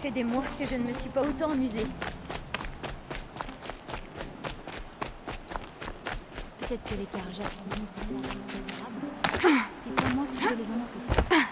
fait des mois que je ne me suis pas autant amusée. Peut-être que les carjacs c'est pas moi qui vais les en empêcher.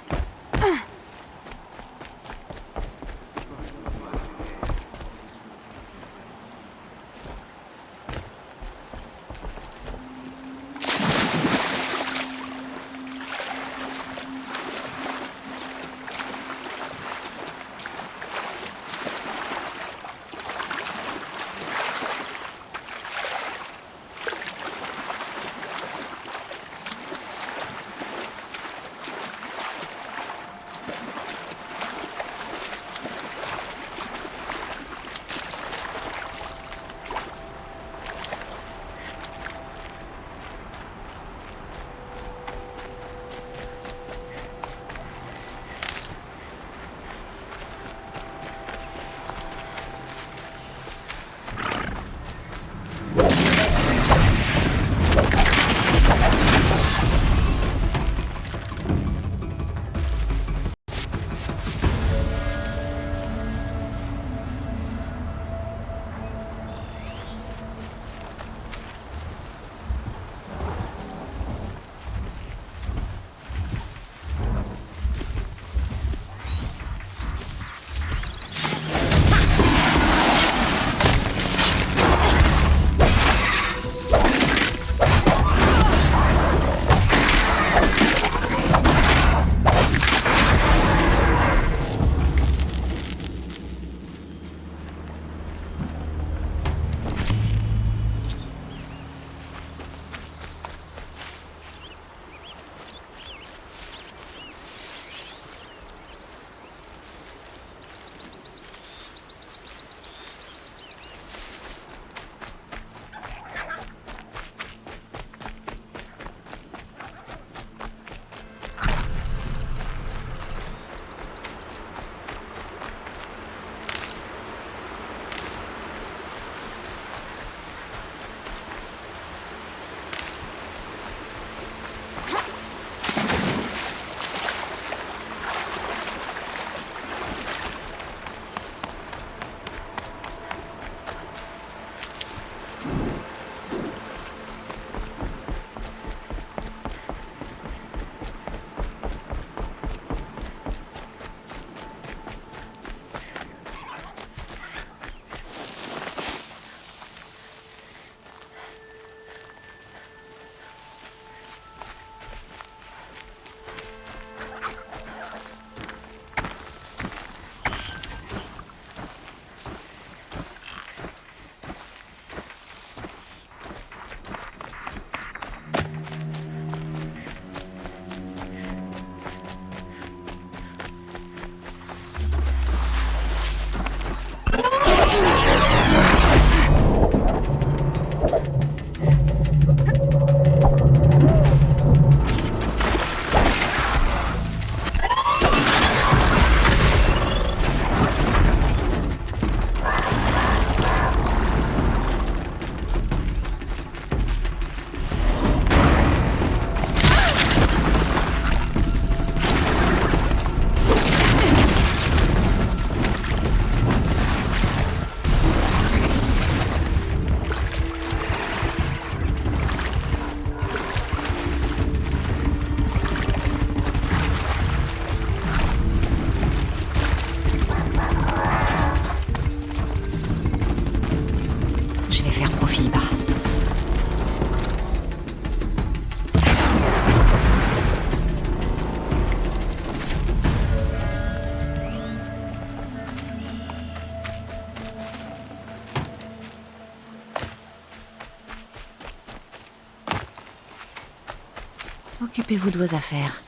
Occupez-vous de vos affaires.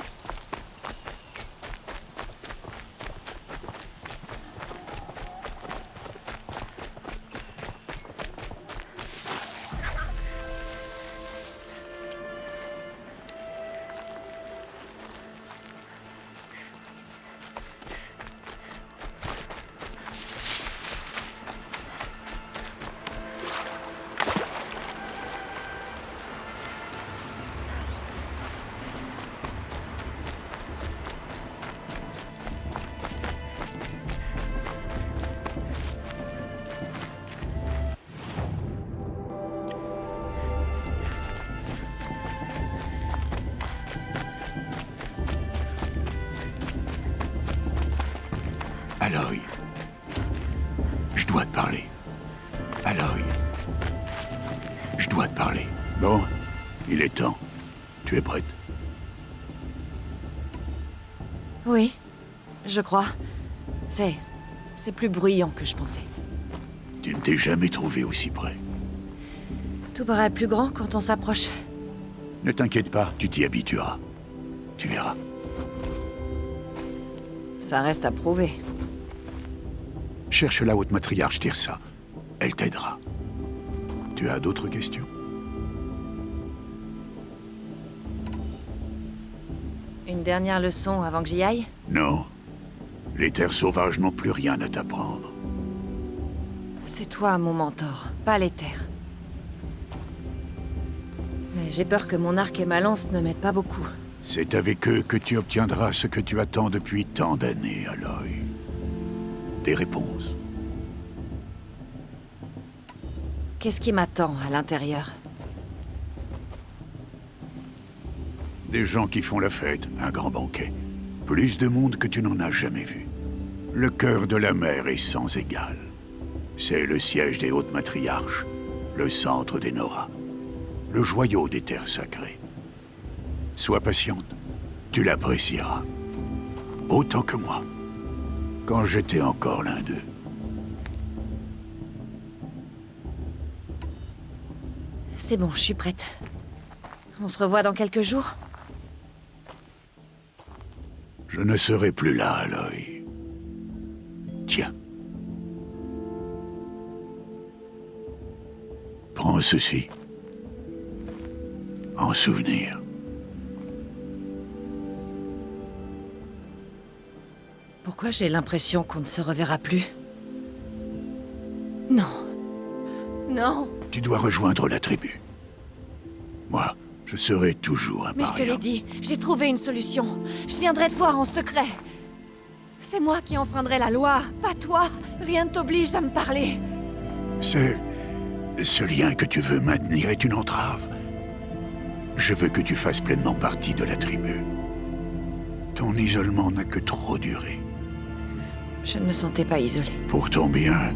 Aloy. Je dois te parler. Aloy. Je dois te parler. Bon, il est temps. Tu es prête? Oui, je crois. C'est plus bruyant que je pensais. Tu ne t'es jamais trouvé aussi près. Tout paraît plus grand quand on s'approche. Ne t'inquiète pas, tu t'y habitueras. Tu verras. Ça reste à prouver. Cherche la haute matriarche Teersa. Elle t'aidera. Tu as d'autres questions? Une dernière leçon avant que j'y aille? Non. Les terres sauvages n'ont plus rien à t'apprendre. C'est toi mon mentor, pas les terres. Mais j'ai peur que mon arc et ma lance ne m'aident pas beaucoup. C'est avec eux que tu obtiendras ce que tu attends depuis tant d'années, Aloy. Des réponses. Qu'est-ce qui m'attend à l'intérieur? Des gens qui font la fête, un grand banquet. Plus de monde que tu n'en as jamais vu. Le cœur de la mer est sans égal. C'est le siège des hautes matriarches, le centre des Nora, le joyau des terres sacrées. Sois patiente, tu l'apprécieras. Autant que moi, quand j'étais encore l'un d'eux. C'est bon, je suis prête. On se revoit dans quelques jours? Je ne serai plus là, Aloy. Tiens. Prends ceci. En souvenir. Pourquoi j'ai l'impression qu'on ne se reverra plus? Non. Non. Tu dois rejoindre la tribu. Moi, je serai toujours un Mais je te paria. l'ai dit, j'ai trouvé une solution. Je viendrai te voir en secret. C'est moi qui enfreindrai la loi, pas toi. Rien ne t'oblige à me parler. Ce lien que tu veux maintenir est une entrave. Je veux que tu fasses pleinement partie de la tribu. Ton isolement n'a que trop duré. Je ne me sentais pas isolée. Pour ton bien,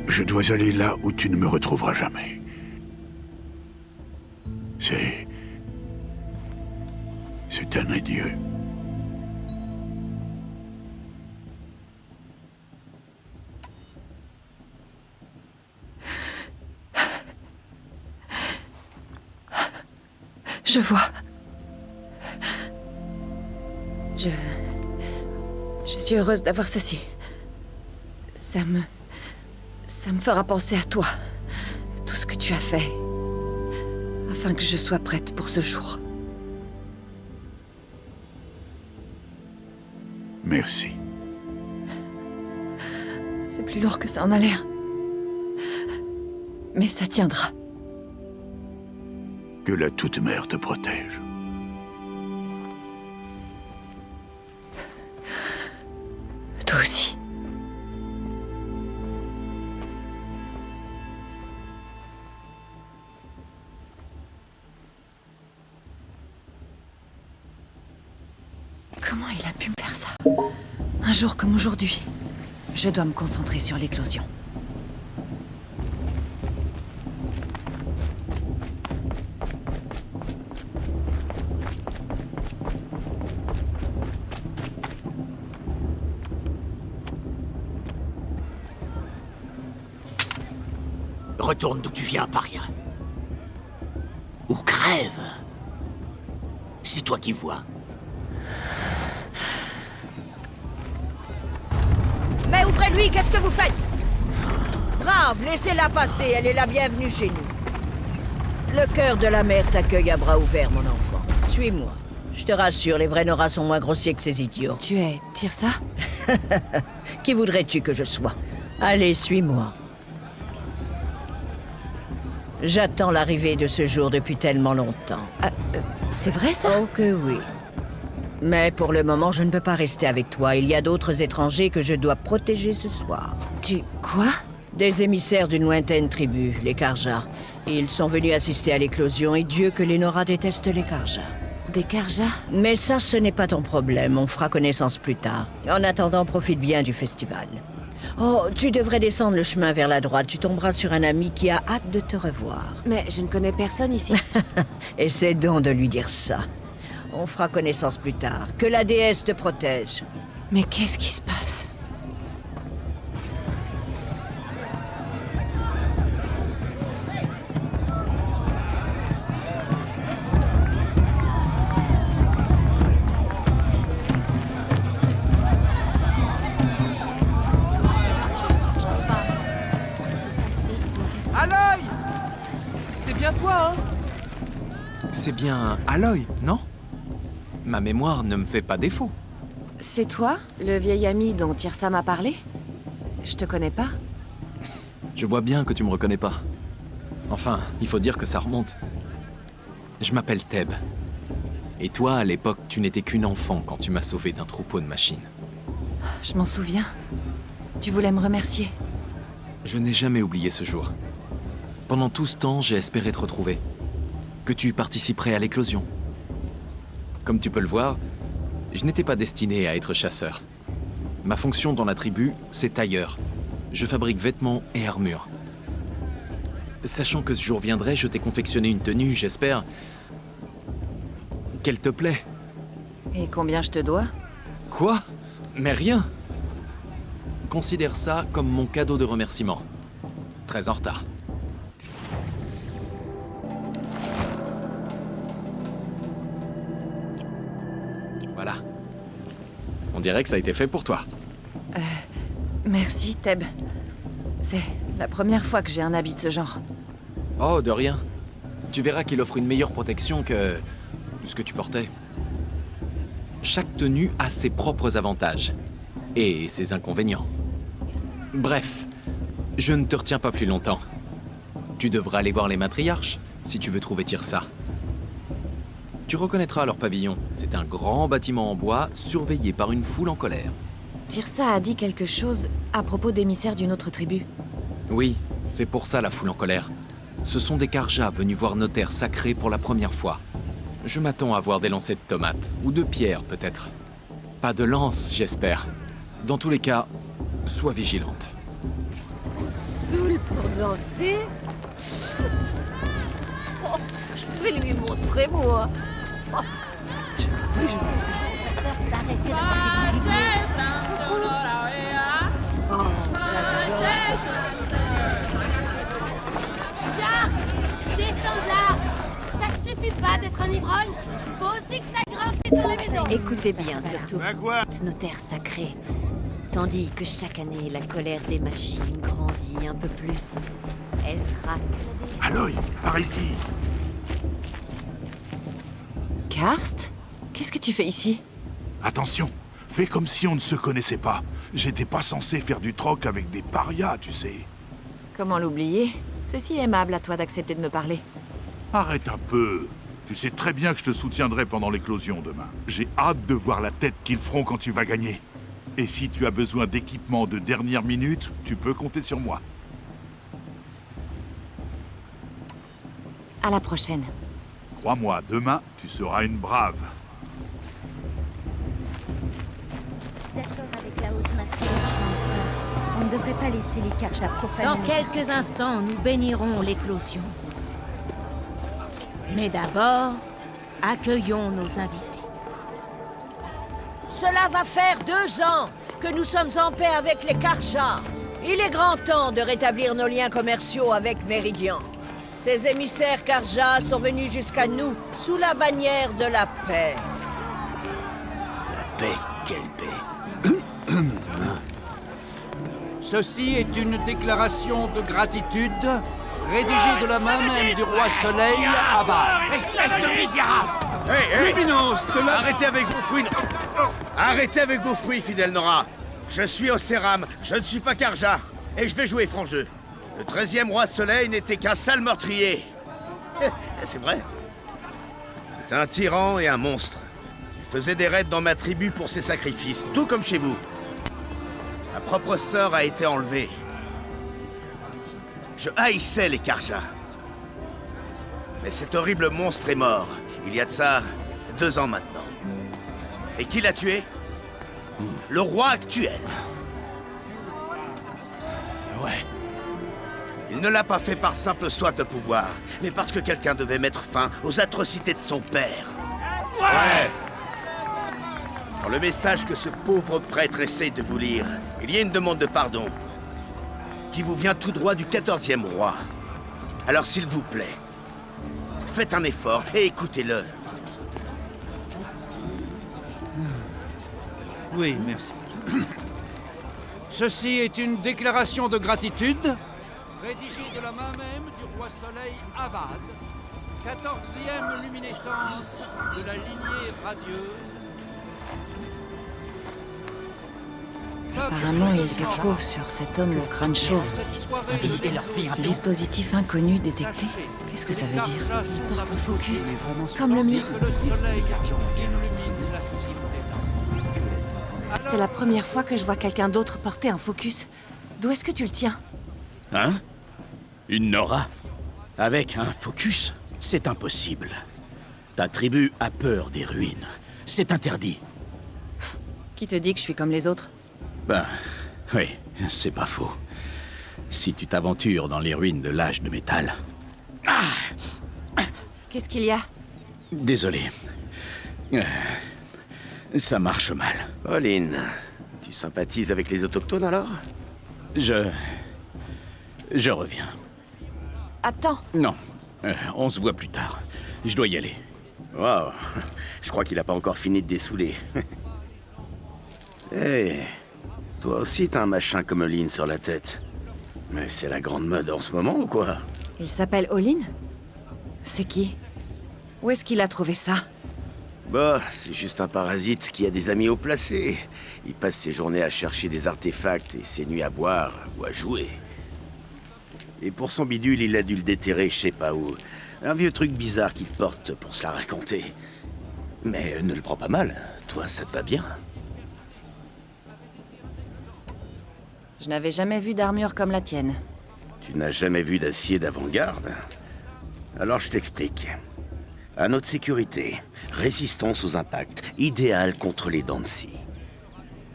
je dois aller là où tu ne me retrouveras jamais. C'est un adieu. Je vois. Je suis heureuse d'avoir ceci. Ça me fera penser à toi. Tout ce que tu as fait. Afin que je sois prête pour ce jour. Merci. C'est plus lourd que ça en a l'air. Mais ça tiendra. Que la Toute-Mère te protège. Toi aussi. Comment il a pu me faire ça? Un jour comme aujourd'hui, je dois me concentrer sur l'éclosion. Retourne d'où tu viens, paria. Ou crève. C'est toi qui vois. Mais ouvrez-lui, qu'est-ce que vous faites? Brave, laissez-la passer, elle est la bienvenue chez nous. Le cœur de la mer t'accueille à bras ouverts, mon enfant. Suis-moi. Je te rassure, les vrais Nora sont moins grossiers que ces idiots. Tu es Teersa? Qui voudrais-tu que je sois? Allez, suis-moi. J'attends l'arrivée de ce jour depuis tellement longtemps. C'est vrai ça? Oh que oui. Mais pour le moment, je ne peux pas rester avec toi. Il y a d'autres étrangers que je dois protéger ce soir. Tu... quoi? Des émissaires d'une lointaine tribu, les Karja. Ils sont venus assister à l'éclosion et Dieu que les Nora détestent les Karja. Des Karjas? Mais ça, ce n'est pas ton problème. On fera connaissance plus tard. En attendant, profite bien du festival. Oh, tu devrais descendre le chemin vers la droite. Tu tomberas sur un ami qui a hâte de te revoir. Mais je ne connais personne ici. Essaie donc de lui dire ça. On fera connaissance plus tard. Que la déesse te protège. Mais qu'est-ce qui se passe? Aloy! C'est bien toi, hein? C'est bien Aloy, non? Ma mémoire ne me fait pas défaut. C'est toi, le vieil ami dont Tirsa m'a parlé? Je te connais pas. Je vois bien que tu me reconnais pas. Enfin, il faut dire que ça remonte. Je m'appelle Teb. Et toi, à l'époque, tu n'étais qu'une enfant quand tu m'as sauvé d'un troupeau de machines. Je m'en souviens. Tu voulais me remercier. Je n'ai jamais oublié ce jour. Pendant tout ce temps, j'ai espéré te retrouver. Que tu participerais à l'éclosion. Comme tu peux le voir, je n'étais pas destiné à être chasseur. Ma fonction dans la tribu, c'est tailleur. Je fabrique vêtements et armures. Sachant que ce jour viendrait, je t'ai confectionné une tenue, j'espère... qu'elle te plaît. Et combien je te dois? Quoi? Mais rien. Considère ça comme mon cadeau de remerciement. Très en retard. Voilà. On dirait que ça a été fait pour toi. Merci, Teb. C'est la première fois que j'ai un habit de ce genre. Oh, de rien. Tu verras qu'il offre une meilleure protection que ce que tu portais. Chaque tenue a ses propres avantages. Et ses inconvénients. Bref, je ne te retiens pas plus longtemps. Tu devras aller voir les matriarches, si tu veux trouver Tirsa. Tu reconnaîtras leur pavillon. C'est un grand bâtiment en bois, surveillé par une foule en colère. Tirsa a dit quelque chose à propos d'émissaires d'une autre tribu. Oui, c'est pour ça la foule en colère. Ce sont des Karjas venus voir nos terres sacrées pour la première fois. Je m'attends à voir des lancers de tomates, ou de pierres peut-être. Pas de lance, j'espère. Dans tous les cas, sois vigilante. Soul pour danser. Oh, je vais lui montrer, moi. Oh. D'arrêter descends là. Ça ne suffit pas d'être un ivrogne. Faut aussi que ça grimpe sur les maisons. Écoutez bien, surtout. Nos terres sacrées. Tandis que chaque année, la colère des machines grandit un peu plus. Elle traque. Aloy, par ici. Karst? Qu'est-ce que tu fais ici? Attention, fais comme si on ne se connaissait pas. J'étais pas censé faire du troc avec des parias, tu sais. Comment l'oublier? C'est si aimable à toi d'accepter de me parler. Arrête un peu. Tu sais très bien que je te soutiendrai pendant l'éclosion demain. J'ai hâte de voir la tête qu'ils feront quand tu vas gagner. Et si tu as besoin d'équipement de dernière minute, tu peux compter sur moi. À la prochaine. Crois-moi, demain, tu seras une brave. D'accord avec la haute matriarche. On ne devrait pas laisser les Karjas profaner. Dans quelques instants, nous bénirons l'éclosion. Mais d'abord, accueillons nos invités. Cela va faire 2 ans que nous sommes en paix avec les Karjas. Il est grand temps de rétablir nos liens commerciaux avec Méridian. Ces émissaires Karjas sont venus jusqu'à nous sous la bannière de la paix. La paix, quelle paix? Ceci est une déclaration de gratitude rédigée de la main même du roi Soleil à Val. Espèce de misérable! Luminance de la... Arrêtez avec vos fruits! Arrêtez avec vos fruits, fidèle Nora! Je suis Océram, je ne suis pas Karja, et je vais jouer franc jeu. Le 13e roi Soleil n'était qu'un sale meurtrier. C'est vrai. C'est un tyran et un monstre. Il faisait des raids dans ma tribu pour ses sacrifices, tout comme chez vous. Ma propre sœur a été enlevée. Je haïssais les Karjas. Mais cet horrible monstre est mort. Il y a de ça 2 ans maintenant. Et qui l'a tué? Le roi actuel. Ouais. Il ne l'a pas fait par simple soif de pouvoir, mais parce que quelqu'un devait mettre fin aux atrocités de son père. Ouais. Dans le message que ce pauvre prêtre essaye de vous lire, il y a une demande de pardon qui vous vient tout droit du 14e roi. Alors s'il vous plaît, faites un effort et écoutez-le. Oui, merci. Ceci est une déclaration de gratitude, rédigée de la main même du roi Soleil Avad, 14e luminescence de la lignée radieuse. Apparemment, il se trouve sur cet homme au crâne chauve. Un visiteur. Un dispositif inconnu détecté. Qu'est-ce que ça veut dire? Il porte un focus, comme le mien. C'est la première fois que je vois quelqu'un d'autre porter un focus. D'où est-ce que tu le tiens? Hein? Une Nora? Avec un focus? C'est impossible. Ta tribu a peur des ruines. C'est interdit. Qui te dit que je suis comme les autres? Ben, oui, c'est pas faux. Si tu t'aventures dans les ruines de l'âge de métal... Ah! Qu'est-ce qu'il y a? Désolé. Ça marche mal. Olin, tu sympathises avec les autochtones alors? Je reviens. Attends. Non, on se voit plus tard. Je dois y aller. Waouh, je crois qu'il a pas encore fini de dessouler. Hé, toi aussi t'as un machin comme Olin sur la tête. Mais c'est la grande mode en ce moment ou quoi? Il s'appelle Olin? C'est qui? Où est-ce qu'il a trouvé ça? Bah, c'est juste un parasite qui a des amis haut placés. Il passe ses journées à chercher des artefacts et ses nuits à boire ou à jouer. Et pour son bidule, il a dû le déterrer je sais pas où. Un vieux truc bizarre qu'il porte pour se la raconter. Mais ne le prends pas mal, toi ça te va bien. Je n'avais jamais vu d'armure comme la tienne. Tu n'as jamais vu d'acier d'avant-garde? Alors je t'explique. À notre sécurité, résistance aux impacts, idéal contre les dents de scie.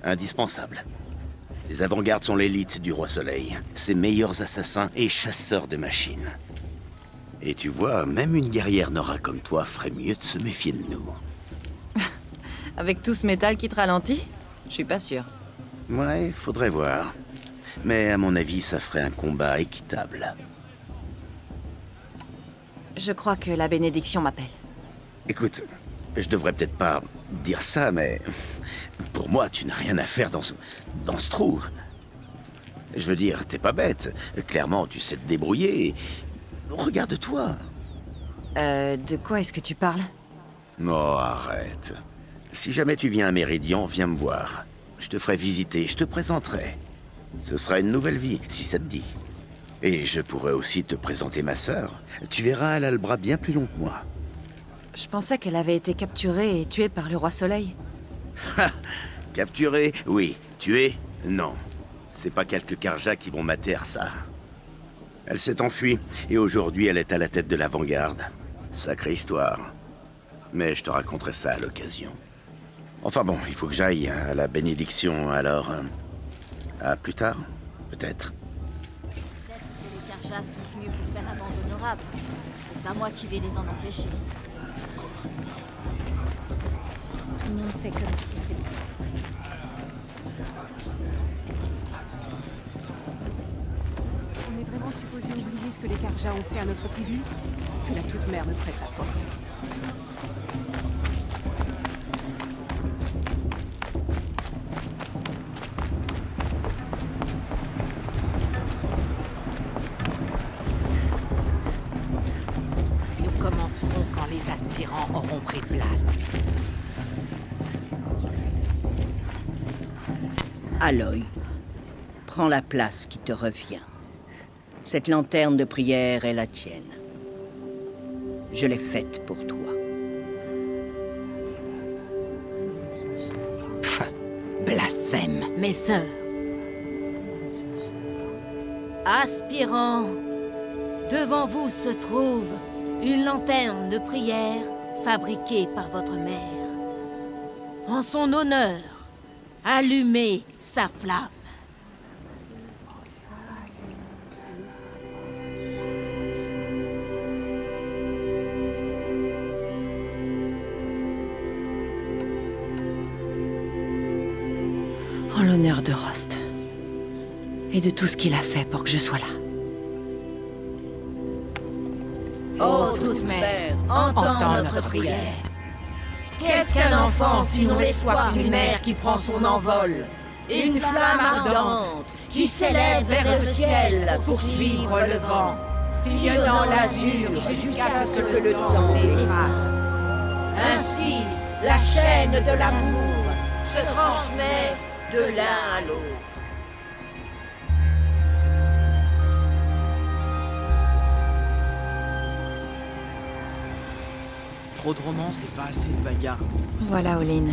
Indispensable. Les avant-gardes sont l'élite du Roi Soleil, ses meilleurs assassins et chasseurs de machines. Et tu vois, même une guerrière Nora comme toi ferait mieux de se méfier de nous. Avec tout ce métal qui te ralentit? Je suis pas sûr. Ouais, faudrait voir. Mais à mon avis, ça ferait un combat équitable. Je crois que la bénédiction m'appelle. Écoute, je devrais peut-être pas dire ça, mais... Pour moi, tu n'as rien à faire dans ce trou. Je veux dire, t'es pas bête. Clairement, tu sais te débrouiller. Regarde-toi. De quoi est-ce que tu parles? Oh, arrête. Si jamais tu viens à Méridian, viens me voir. Je te ferai visiter, je te présenterai. Ce sera une nouvelle vie, si ça te dit. Et je pourrais aussi te présenter ma sœur. Tu verras, elle a le bras bien plus long que moi. Je pensais qu'elle avait été capturée et tuée par le Roi Soleil. Capturée? Oui. Tuée? Non. C'est pas quelques Karja qui vont mater ça. Elle s'est enfuie, et aujourd'hui elle est à la tête de l'avant-garde. Sacrée histoire. Mais je te raconterai ça à l'occasion. Enfin bon, il faut que j'aille à la bénédiction, alors... à plus tard, peut-être. Peut-être que les Karjas sont venus pour faire un bande honorable. C'est pas moi qui vais les en empêcher. Tout le monde fait comme si c'était... On est vraiment supposé oublier ce que les Karjas ont fait à notre tribu? Que la toute-mère me prête la force. Nous commencerons quand les aspirants auront pris place. Aloy, prends la place qui te revient. Cette lanterne de prière est la tienne. Je l'ai faite pour toi. Blasphème. Mes sœurs. Aspirants, devant vous se trouve une lanterne de prière fabriqué par votre mère. En son honneur, allumez sa flamme. En l'honneur de Rost. Et de tout ce qu'il a fait pour que je sois là. Ô toute mère, entends notre prière. Qu'est-ce qu'un enfant sinon l'espoir d'une mère qui prend son envol? Une flamme ardente qui s'élève vers le ciel pour suivre le vent, sillonnant l'azur jusqu'à ce que le temps efface. Ainsi, la chaîne de l'amour se transmet de l'un à l'autre. Trop de romance et pas assez de bagarre. Voilà, Olin.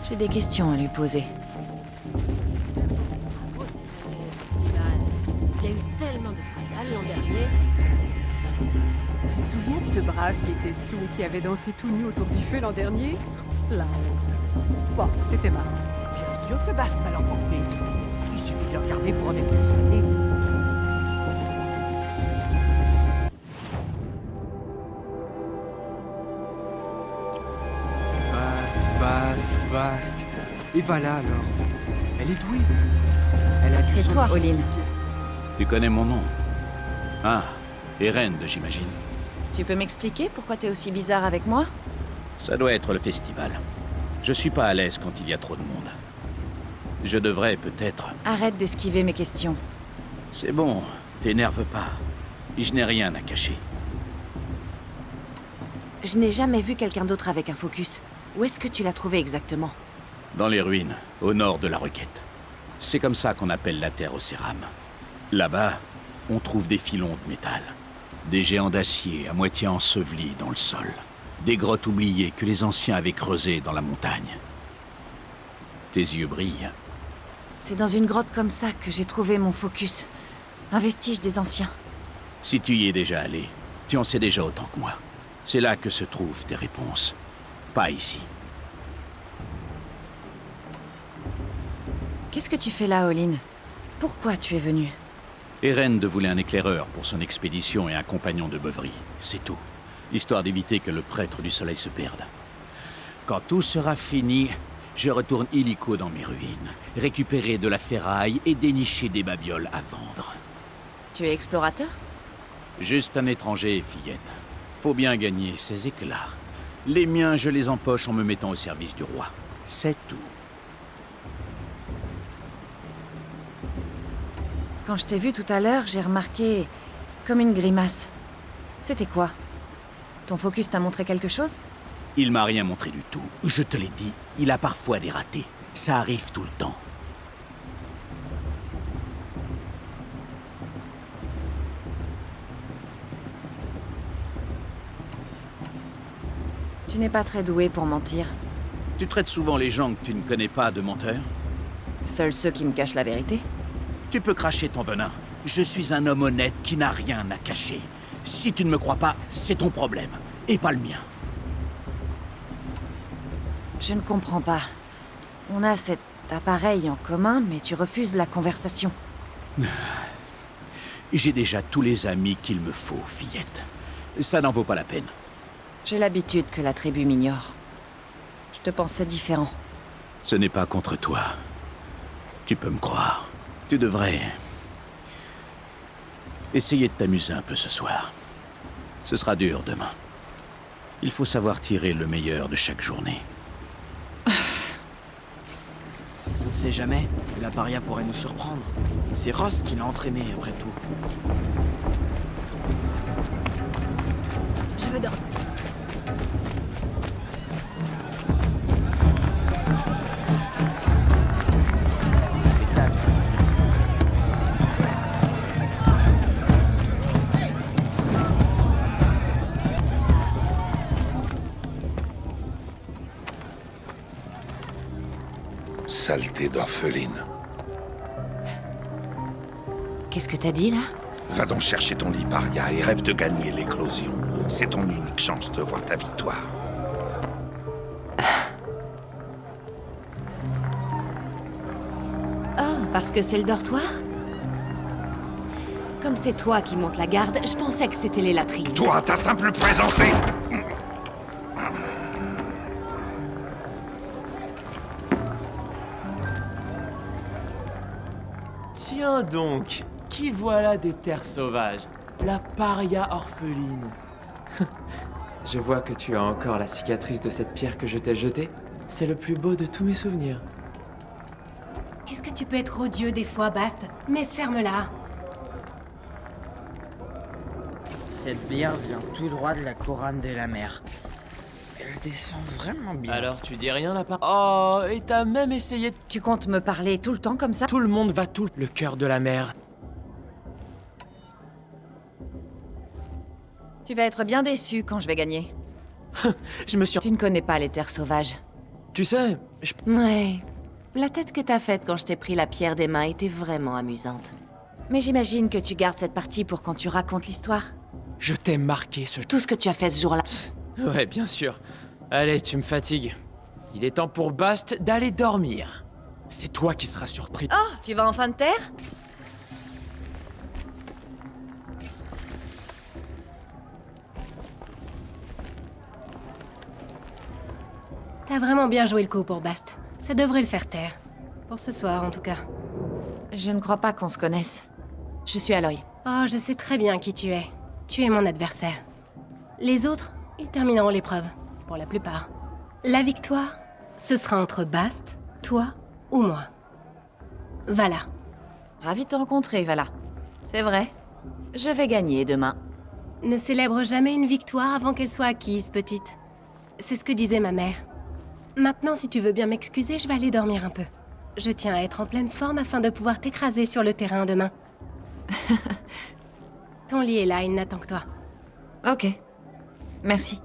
J'ai des questions à lui poser. Il y a eu tellement de scandales l'an dernier. Tu te souviens de ce brave qui était saoul, qui avait dansé tout nu autour du feu l'an dernier? La honte. Bon, c'était marrant. Bien sûr que Bast va l'emporter. Il suffit de le regarder pour en être persuadé. Bast. Et voilà alors. Elle est douée. Elle a C'est toi, Olin. Tu connais mon nom? Ah, Erend, j'imagine. Tu peux m'expliquer pourquoi t'es aussi bizarre avec moi? Ça doit être le festival. Je suis pas à l'aise quand il y a trop de monde. Je devrais peut-être... Arrête d'esquiver mes questions. C'est bon, t'énerve pas. Je n'ai rien à cacher. Je n'ai jamais vu quelqu'un d'autre avec un focus. Où est-ce que tu l'as trouvé exactement? Dans les ruines, au nord de la Requête. C'est comme ça qu'on appelle la terre au céram. Là-bas, on trouve des filons de métal. Des géants d'acier à moitié ensevelis dans le sol. Des grottes oubliées que les anciens avaient creusées dans la montagne. Tes yeux brillent. C'est dans une grotte comme ça que j'ai trouvé mon focus. Un vestige des anciens. Si tu y es déjà allé, tu en sais déjà autant que moi. C'est là que se trouvent tes réponses. Pas ici. Qu'est-ce que tu fais là, Olin? Pourquoi tu es venu? Erend voulait un éclaireur pour son expédition et un compagnon de beuverie. C'est tout. Histoire d'éviter que le prêtre du soleil se perde. Quand tout sera fini, je retourne illico dans mes ruines, récupérer de la ferraille et dénicher des babioles à vendre. Tu es explorateur? Juste un étranger, fillette. Faut bien gagner ses éclats. Les miens, je les empoche en me mettant au service du roi. C'est tout. Quand je t'ai vu tout à l'heure, j'ai remarqué comme une grimace. C'était quoi? Ton focus t'a montré quelque chose? Il m'a rien montré du tout. Je te l'ai dit, il a parfois des ratés. Ça arrive tout le temps. Tu n'es pas très doué pour mentir. Tu traites souvent les gens que tu ne connais pas de menteurs? Seuls ceux qui me cachent la vérité? Tu peux cracher ton venin. Je suis un homme honnête qui n'a rien à cacher. Si tu ne me crois pas, c'est ton problème, et pas le mien. Je ne comprends pas. On a cet appareil en commun, mais tu refuses la conversation. J'ai déjà tous les amis qu'il me faut, fillette. Ça n'en vaut pas la peine. J'ai l'habitude que la tribu m'ignore. Je te pensais différent. Ce n'est pas contre toi. Tu peux me croire. Tu devrais... essayer de t'amuser un peu ce soir. Ce sera dur demain. Il faut savoir tirer le meilleur de chaque journée. On ne sait jamais, la paria pourrait nous surprendre. C'est Rost qui l'a entraîné, après tout. Je veux danser. Saleté d'orpheline. Qu'est-ce que t'as dit, là? Va donc chercher ton lit, paria, et rêve de gagner l'éclosion. C'est ton unique chance de voir ta victoire. Oh, parce que c'est le dortoir? Comme c'est toi qui montes la garde, je pensais que c'était les latrines. Toi, ta simple présence est... Tiens donc, qui voilà des terres sauvages? La paria orpheline. Je vois que tu as encore la cicatrice de cette pierre que je t'ai jetée. C'est le plus beau de tous mes souvenirs. Qu'est-ce que tu peux être odieux des fois, Bast? Mais ferme-la. Cette bière vient tout droit de la couronne de la mer. Elle descend vraiment bien. Alors tu dis rien là part. Oh, et t'as même essayé de... Tu comptes me parler tout le temps comme ça? Tout le monde va tout le cœur de la mer. Tu vas être bien déçu quand je vais gagner. Je me suis... Tu ne connais pas les terres sauvages. Tu sais, Ouais. La tête que t'as faite quand je t'ai pris la pierre des mains était vraiment amusante. Mais j'imagine que tu gardes cette partie pour quand tu racontes l'histoire. Je t'ai marqué ce... Tout ce que tu as fait ce jour-là. Ouais, bien sûr. Allez, tu me fatigues. Il est temps pour Bast d'aller dormir. C'est toi qui seras surpris. Oh, tu vas enfin te taire? T'as vraiment bien joué le coup pour Bast. Ça devrait le faire taire. Pour ce soir, en tout cas. Je ne crois pas qu'on se connaisse. Je suis Aloy. Oh, je sais très bien qui tu es. Tu es mon adversaire. Les autres, ils termineront l'épreuve. Pour la plupart. La victoire, ce sera entre Bast, toi ou moi. Vala. Ravi de te rencontrer, Vala. C'est vrai. Je vais gagner demain. Ne célèbre jamais une victoire avant qu'elle soit acquise, petite. C'est ce que disait ma mère. Maintenant, si tu veux bien m'excuser, je vais aller dormir un peu. Je tiens à être en pleine forme afin de pouvoir t'écraser sur le terrain demain. Ton lit est là, il n'attend que toi. Ok. Merci.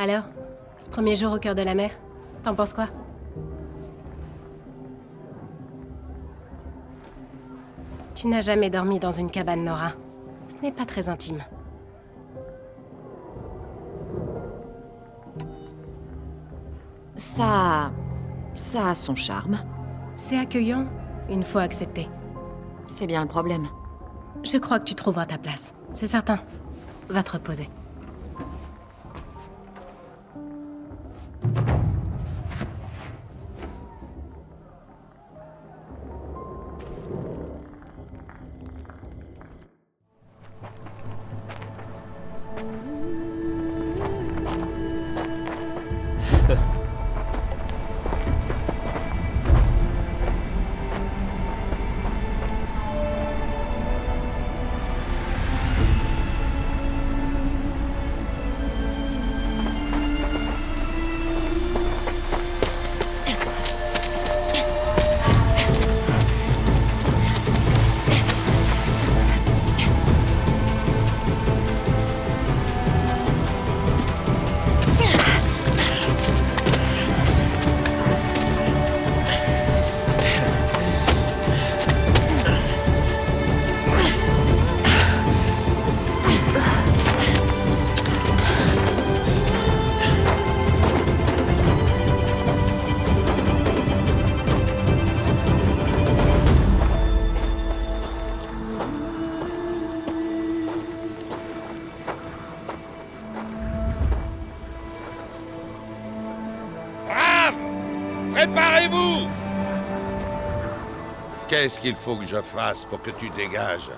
Alors, ce premier jour au cœur de la mer, t'en penses quoi? Tu n'as jamais dormi dans une cabane, Nora. Ce n'est pas très intime. Ça a son charme. C'est accueillant, une fois accepté. C'est bien le problème. Je crois que tu trouveras ta place, c'est certain. Va te reposer. Préparez-vous! Qu'est-ce qu'il faut que je fasse pour que tu dégages?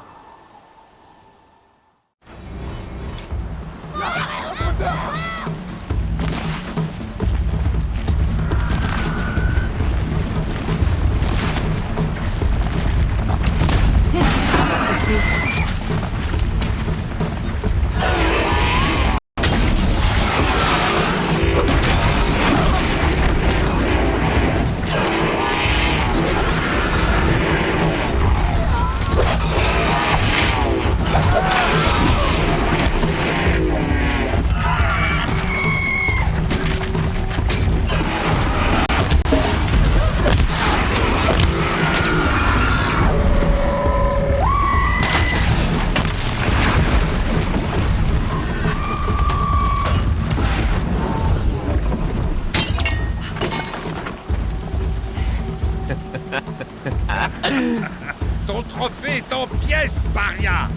paria.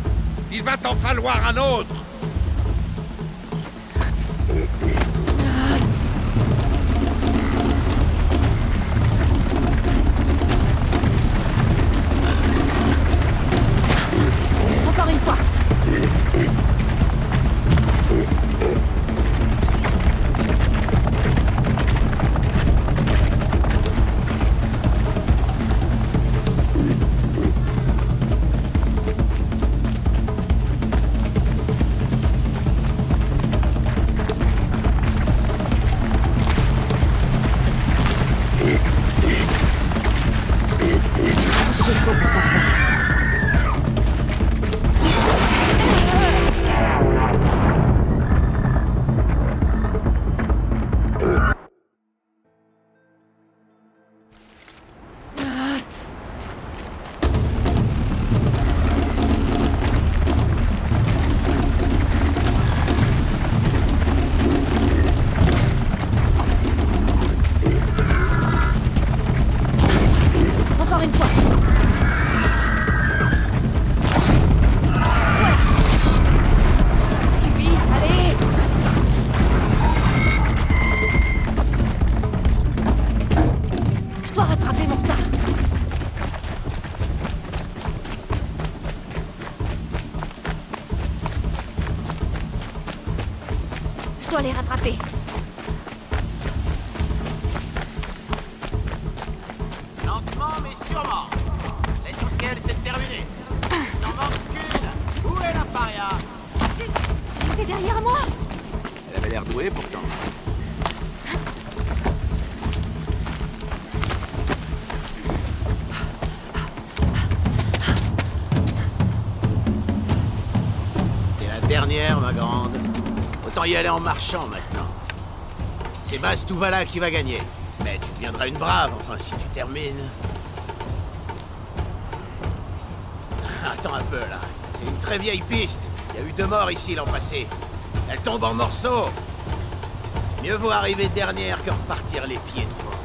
Il va t'en falloir un autre. Encore une fois. Je dois les rattraper. Lentement mais sûrement. L'essentiel c'est de terminer. Il n'en manque qu'une. Où est la paria? C'est derrière moi. Elle avait l'air douée pourtant. C'est la dernière, ma grande. Autant y aller en marchant maintenant. C'est Bastouvala qui va gagner. Mais tu deviendras une brave, enfin, si tu termines. Attends un peu, là. C'est une très vieille piste. Il y a eu 2 morts ici l'an passé. Elle tombe en morceaux. Mieux vaut arriver dernière que repartir les pieds devant.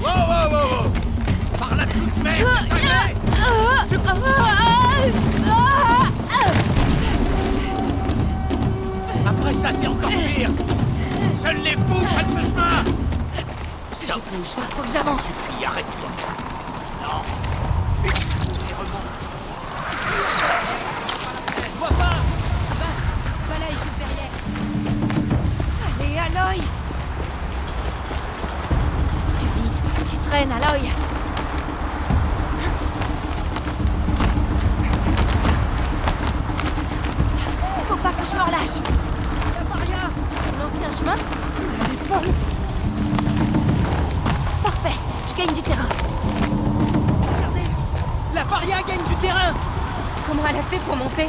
Wow, wow, wow, wow. Par la toute merde, Après ça, c'est encore pire. Seuls les fous prennent ce chemin. J'ai plus le choix, faut que j'avance. Suffit, arrête-toi. Non. Fais le tour et remonte. Je vois pas. Bah là, il joue derrière. Allez, Aloy. Plus vite, tu traînes, Aloy. Faut pas que je me relâche. Y'a pas rien. On a pris un chemin. Elle est folle. Parfait, je gagne du terrain. Regardez, la paria gagne du terrain. Comment elle a fait pour monter?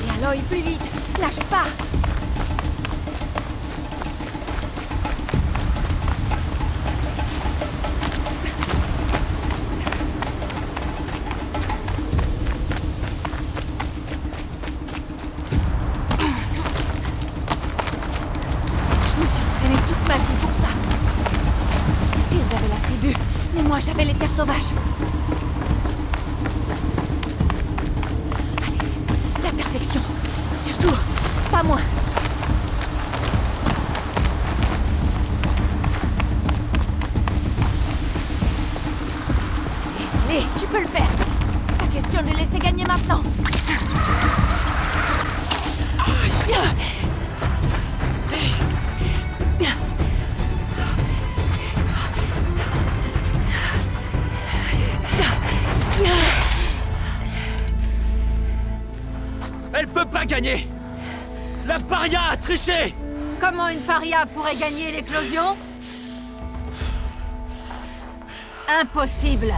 Et Aloy, plus vite, lâche pas. Toute ma vie pour ça. Ils avaient la tribu, mais moi j'avais les terres sauvages. Allez, la perfection. Surtout, pas moins. Allez, tu peux le faire. Pas question de les laisser gagner maintenant. Elle peut pas gagner! La paria a triché! Comment une paria pourrait gagner l'éclosion? Impossible!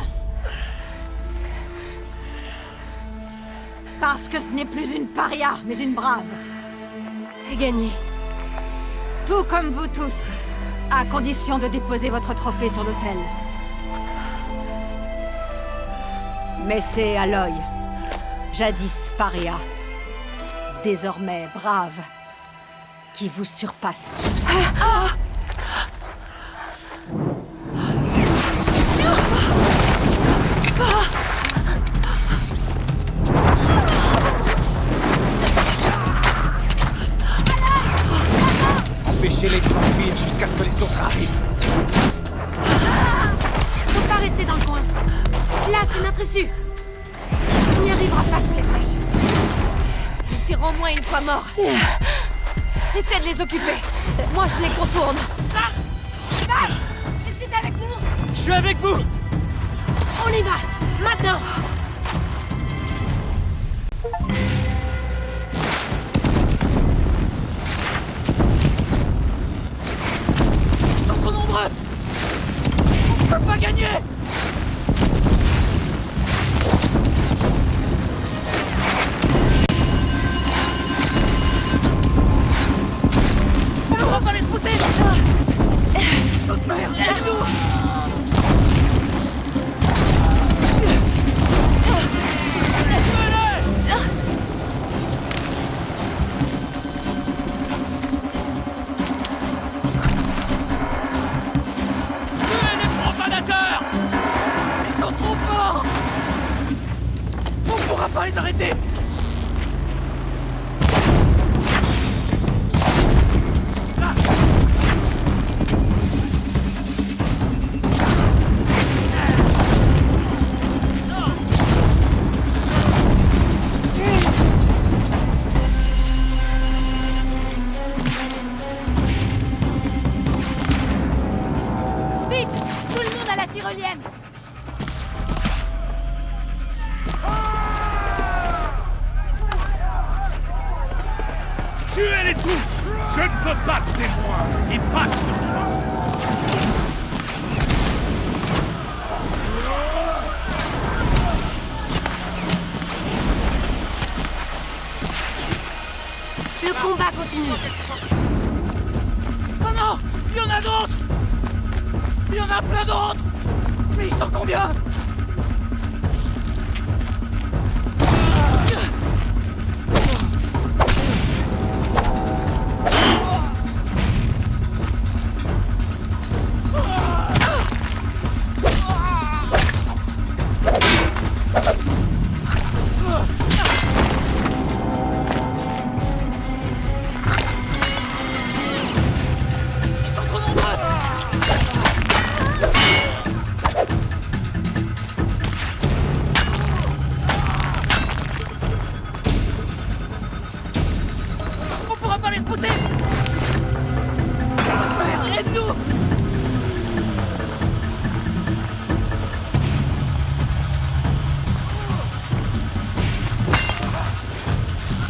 Parce que ce n'est plus une paria, mais une brave. T'as gagné. Tout comme vous tous, à condition de déposer votre trophée sur l'autel. Mais c'est Aloy, jadis paria, désormais brave, qui vous surpasse tous. Empêchez-les de s'enfuir jusqu'à ce que les autres arrivent. Faut pas rester dans le coin. Là, c'est notre issue. On n'y arrivera pas sous les flèches. Ils tireront moins une fois morts. Essaie de les occuper. Moi, je les contourne. Est-ce que t'es avec nous? Je suis avec vous. On y va, maintenant. Ils sont trop nombreux. On peut pas gagner. On va les pousser. Saute merde, aide-nous. Tuez les profanateurs. Ils sont trop forts. On pourra pas les arrêter. Vite, tout le monde à la tyrolienne. Tuez-les tous. Je ne veux pas de témoins et pas de survivants. Le combat continue. Oh non! Il y en a d'autres! Il y en a plein d'autres! Mais ils sont combien? Ils sont trop nombreux! On pourra pas les repousser! Merde, aide-nous!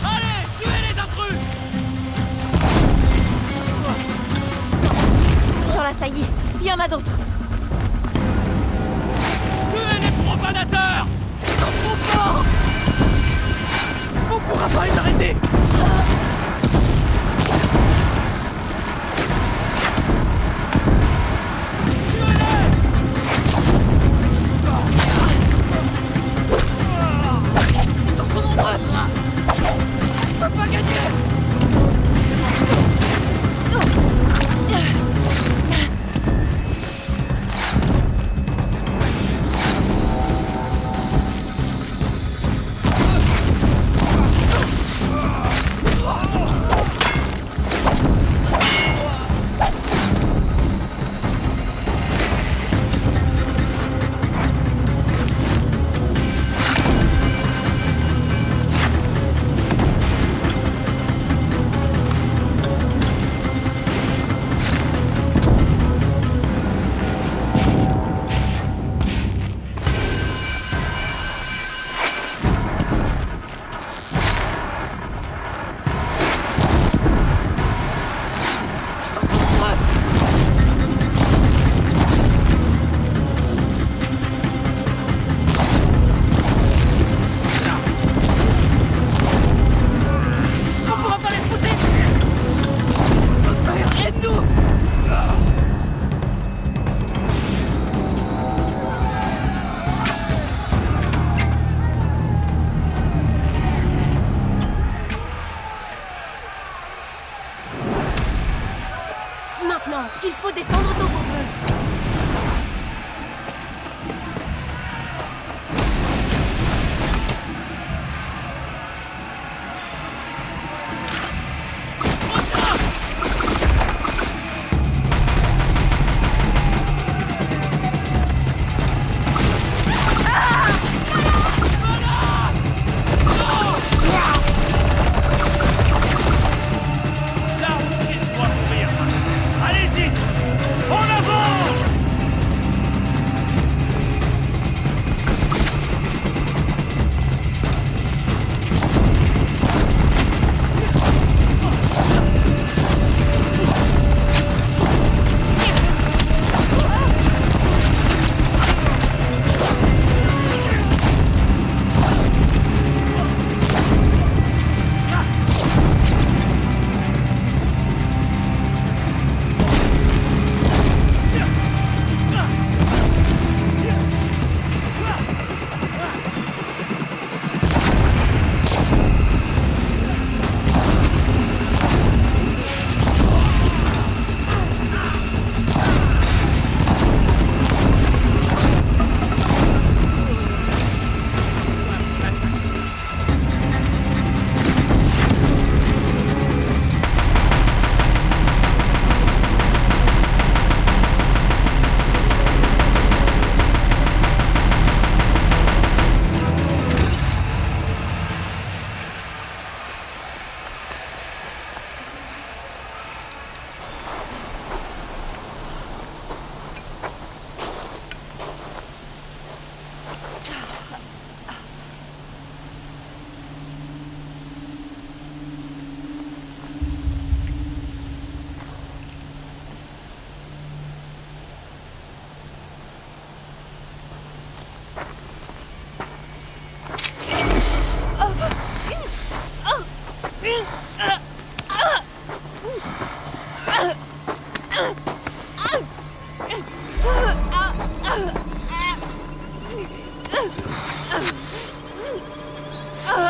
Allez, tuez les intrus! Sur la saillie, il y en a d'autres. Tuez les profanateurs! Ils sont trop forts! On pourra pas les arrêter! Ils sont trop nombreux! On peut pas gagner! Il faut descendre autant qu'on peut.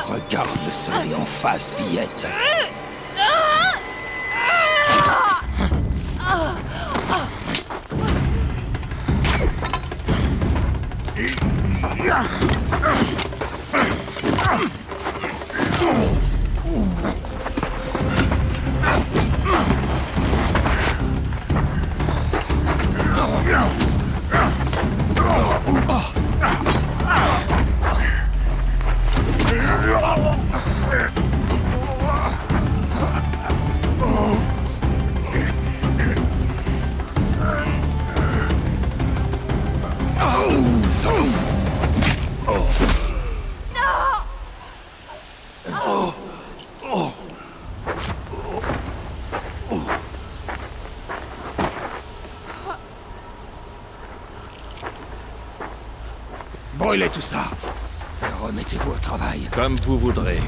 Regarde le soleil en face, fillette. Brûlez tout ça. Et remettez-vous au travail. Comme vous voudrez.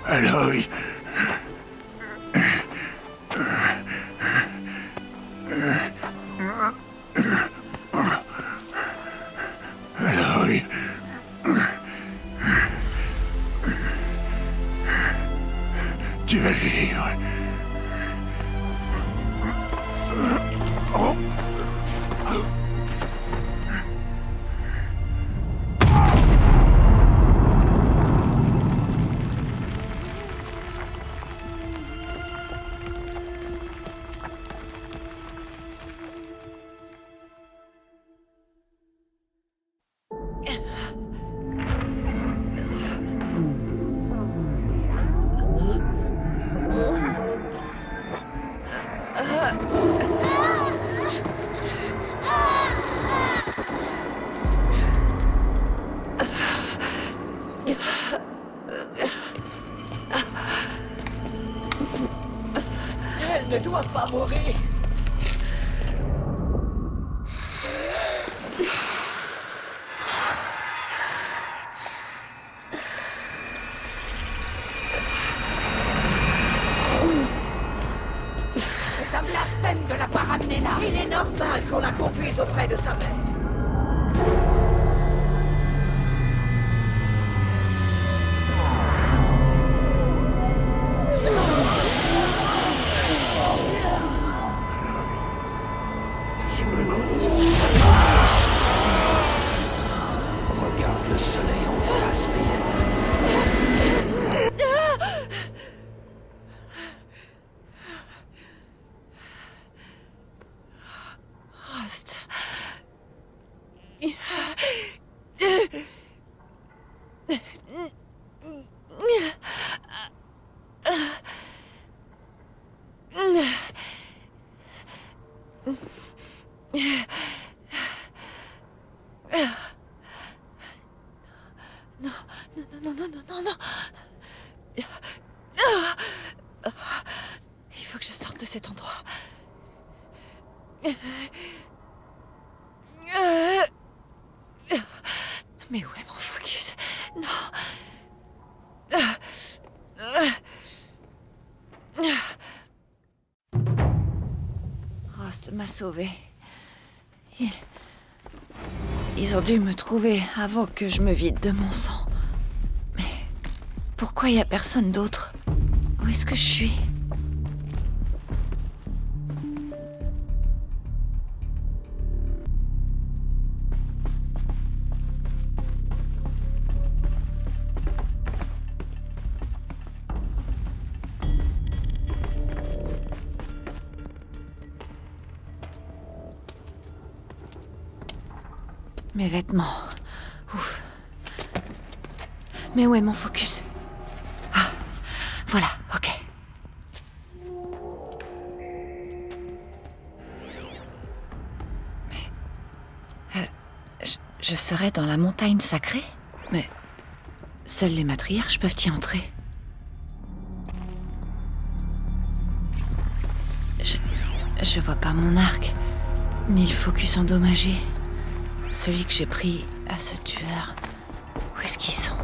Aloy. Aloy. Tu vas vivre. Oh. Elle ne doit pas mourir. normal qu'on la conduise auprès de sa mère. Regarde le soleil en face, fillette. Rost. Non. Il faut que je sorte de cet endroit. Mais où est mon focus? Non. Rost m'a sauvée. Ils ont dû me trouver avant que je me vide de mon sang. Mais pourquoi il n'y a personne d'autre? Où est-ce que je suis? Mes vêtements. Ouf. Mais où est mon focus? Ah, voilà, ok. Mais... je serais dans la montagne sacrée? Mais... seuls les matriarches peuvent y entrer. Je vois pas mon arc, ni le focus endommagé. Celui que j'ai pris à ce tueur. Où est-ce qu'ils sont?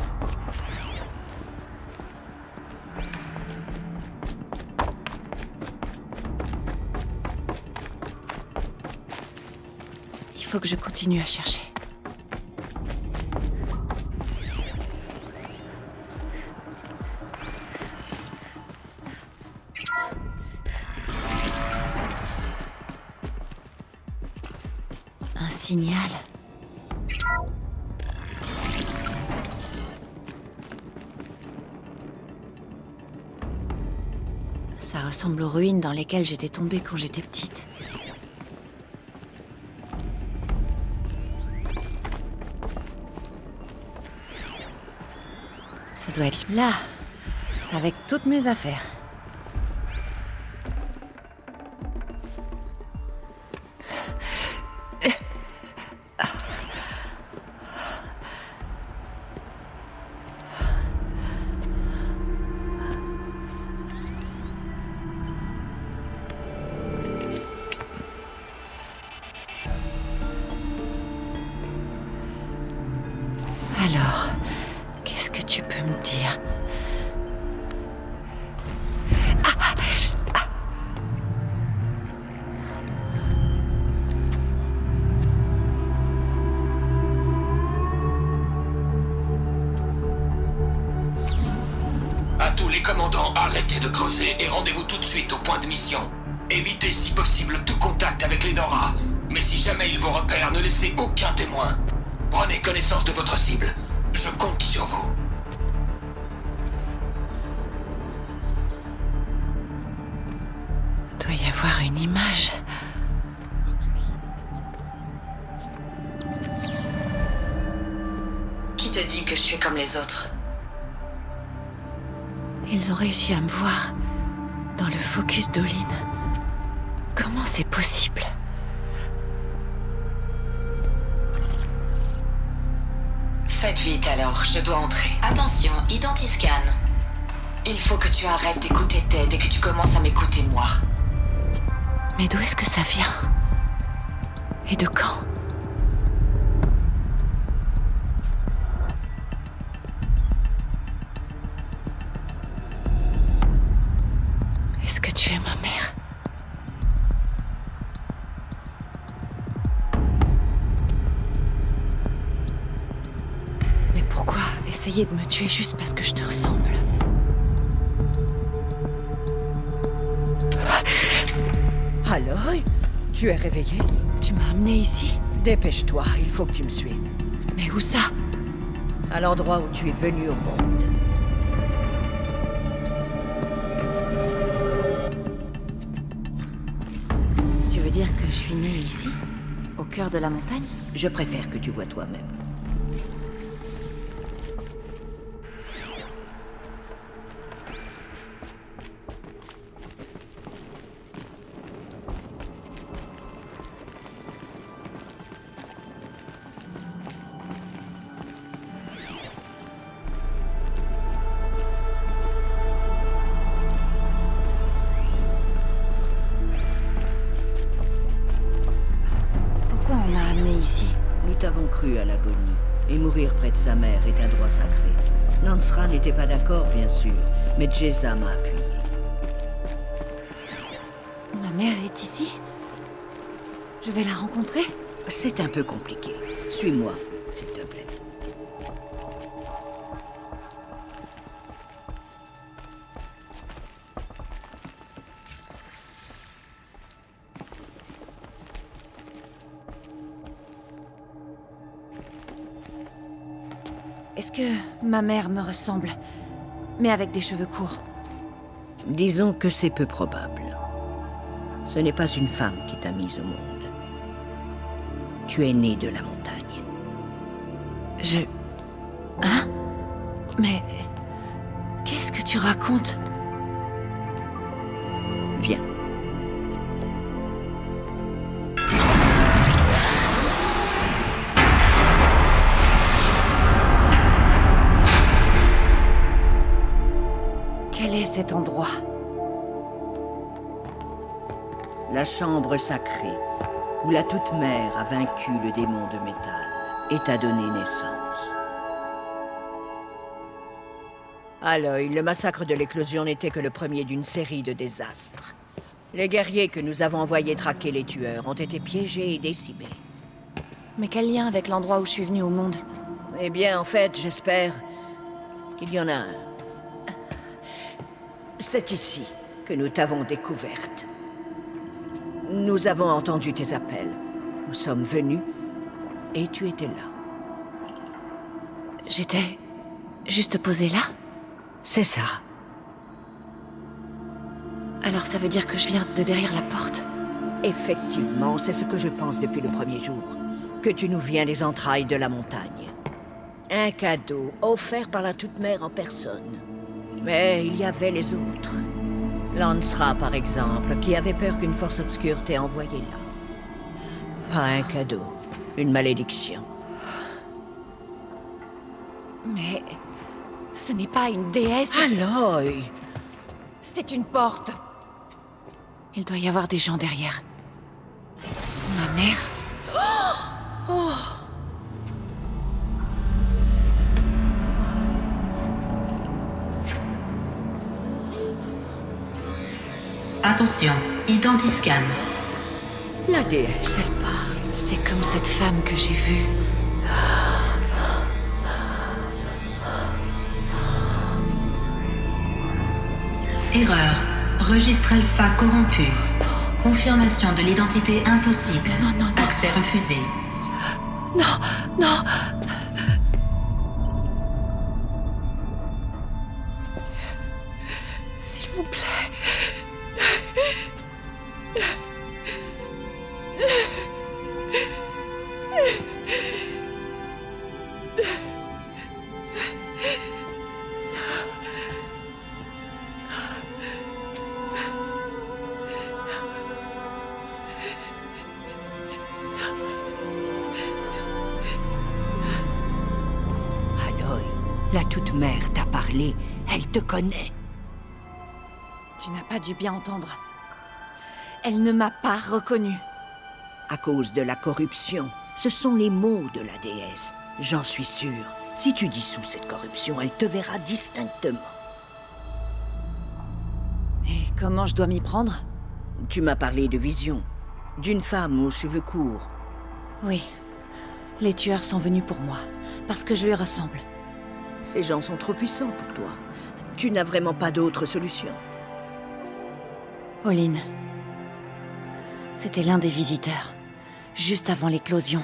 Il faut que je continue à chercher. Un signal. Ça ressemble aux ruines dans lesquelles j'étais tombée quand j'étais petite. Ça doit être là, avec toutes mes affaires. Alors, qu'est-ce que tu peux me dire? À tous les commandants, arrêtez de creuser et rendez-vous tout de suite au point de mission. Évitez si possible tout contact avec les Nora. Mais si jamais ils vous repèrent, ne laissez aucun témoin. Prenez connaissance de votre cible. Je compte sur vous. Il doit y avoir une image. Qui te dit que je suis comme les autres? Ils ont réussi à me voir dans le focus d'Olin. Comment c'est possible? Faites vite alors, je dois entrer. Attention, identiscan. Il faut que tu arrêtes d'écouter Ted et que tu commences à m'écouter moi. Mais d'où est-ce que ça vient? Et de quand? Est-ce que tu es ma mère? essayé de me tuer juste parce que je te ressemble. Aloy, tu es réveillée? Tu m'as amené ici? Dépêche-toi, il faut que tu me suives. Mais où ça? À l'endroit où tu es venu au monde. Tu veux dire que je suis née ici? Au cœur de la montagne? Je préfère que tu vois toi-même. Nous t'avons cru à l'agonie, et mourir près de sa mère est un droit sacré. Nansra n'était pas d'accord, bien sûr, mais Jeza m'a appuyé. Ma mère est ici? Je vais la rencontrer? C'est un peu compliqué. Suis-moi, s'il te plaît. Est-ce que ma mère me ressemble, mais avec des cheveux courts? Disons que c'est peu probable. Ce n'est pas une femme qui t'a mise au monde. Tu es née de la montagne. Hein? Mais... qu'est-ce que tu racontes? Viens. Quel est cet endroit? La chambre sacrée, où la Toute-Mère a vaincu le démon de métal et t'a donné naissance. Aloy, le massacre de l'éclosion n'était que le premier d'une série de désastres. Les guerriers que nous avons envoyés traquer les tueurs ont été piégés et décimés. Mais quel lien avec l'endroit où je suis venue au monde? Eh bien, en fait, j'espère qu'il y en a un. C'est ici que nous t'avons découverte. Nous avons entendu tes appels. Nous sommes venus et tu étais là. J'étais juste posée là? C'est ça. Alors ça veut dire que je viens de derrière la porte? Effectivement, c'est ce que je pense depuis le premier jour. Que tu nous viens des entrailles de la montagne. Un cadeau offert par la Toute-Mère en personne. Mais il y avait les autres. Lansra, par exemple, qui avait peur qu'une force obscure t'ait envoyé là. Pas un cadeau, une malédiction. Mais... ce n'est pas une déesse. Aloy! C'est une porte. Il doit y avoir des gens derrière. Ma mère... Oh! Attention, identiscan. La déesse, elle part. C'est comme cette femme que j'ai vue. Erreur. Registre alpha corrompu. Confirmation de l'identité impossible. Non. Accès refusé. Non. S'il vous plaît. Aloy, la Toute-Mère t'a parlé. Elle te connaît. Tu n'as pas dû bien entendre. Elle ne m'a pas reconnue. À cause de la corruption. Ce sont les mots de la déesse. J'en suis sûr. Si tu dissous cette corruption, elle te verra distinctement. Et comment je dois m'y prendre? Tu m'as parlé de vision. D'une femme aux cheveux courts. Oui. Les tueurs sont venus pour moi. Parce que je lui ressemble. Ces gens sont trop puissants pour toi. Tu n'as vraiment pas d'autre solution. Olin. C'était l'un des visiteurs, juste avant l'éclosion.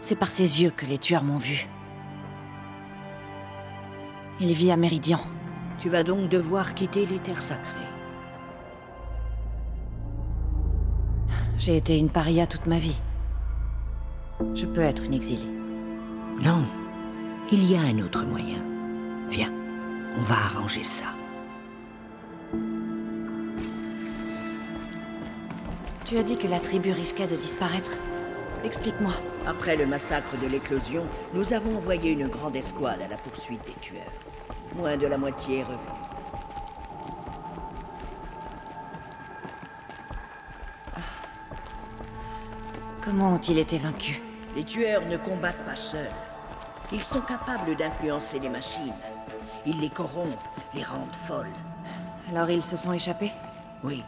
C'est par ses yeux que les tueurs m'ont vu. Il vit à Méridian. Tu vas donc devoir quitter les terres sacrées. J'ai été une paria toute ma vie. Je peux être une exilée. Non, il y a un autre moyen. Viens, on va arranger ça. Tu as dit que la tribu risquait de disparaître. Explique-moi. Après le massacre de l'éclosion, nous avons envoyé une grande escouade à la poursuite des tueurs. Moins de la moitié est revenue. Comment ont-ils été vaincus? Les tueurs ne combattent pas seuls. Ils sont capables d'influencer les machines. Ils les corrompent, les rendent folles. Alors ils se sont échappés? Oui.